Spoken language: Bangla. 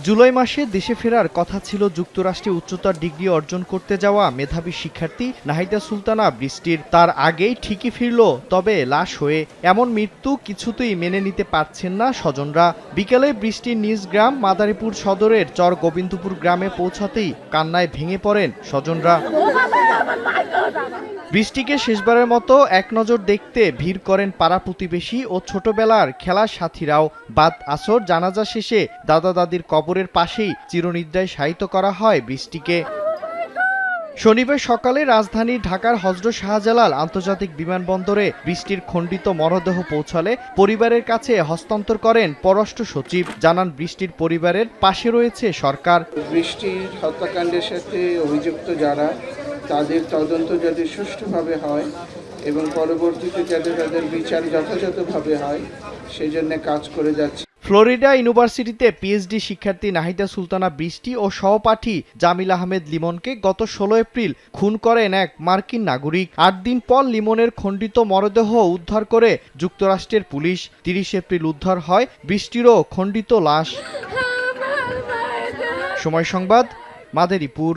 জুলাই মাসে দেশে ফেরার কথা ছিল যুক্তরাষ্ট্রে উচ্চতর ডিগ্রি অর্জন করতে যাওয়া মেধাবী শিক্ষার্থী নাহিদা সুলতানা বৃষ্টির। তার আগেই ঠিকই ফিরল, তবে লাশ হয়ে। এমন মৃত্যু কিছুতেই মেনে নিতে পারছেন না স্বজনরা। বিকেলে বৃষ্টির নিজ গ্রাম মাদারীপুর সদরের চর গোবিন্দপুর গ্রামে পৌঁছাতেই কান্নায় ভেঙে পড়েন স্বজনরা। বৃষ্টিকে শেষবারের মতো এক নজর দেখতে ভিড় করেন পাড়া প্রতিবেশী ও ছোটবেলার খেলার সাথীরাও। বাদ আসর জানাজা শেষে দাদা দাদির কবরের পাশেই চিরনিদ্রায় শায়িত করা হয় বৃষ্টিকে। শনিবার সকালে রাজধানী ঢাকার হযরত শাহজালাল আন্তর্জাতিক বিমানবন্দরে বৃষ্টির খণ্ডিত মরদেহ পৌঁছালে পরিবারের কাছে হস্তান্তর করেন পররাষ্ট্র সচিব। জানান, বৃষ্টির পরিবারের পাশে রয়েছে সরকার। বৃষ্টির হত্যাকাণ্ডের সাথে অভিযুক্ত যারা, তাদের তদন্ত যাতে সুষ্ঠুভাবে হয় এবং পরবর্তীতে যাতে তাদের বিচার যথাযথভাবে হয় সেই জন্য কাজ করে যাচ্ছে। ফ্লোরিডা ইউনিভার্সিটিতে পিএইচডি শিক্ষার্থী নাহিদা সুলতানা বৃষ্টি ও সহপাঠী জামিল আহমেদ লিমনকে গত 16 এপ্রিল খুন করেন এক মার্কিন নাগরিক। 8 দিন পর লিমনের খণ্ডিত মরদেহ উদ্ধার করে যুক্তরাষ্ট্রের পুলিশ। 30 এপ্রিল উদ্ধার হয় বৃষ্টিরও খণ্ডিত লাশ। সময় সংবাদ, মাদারীপুর।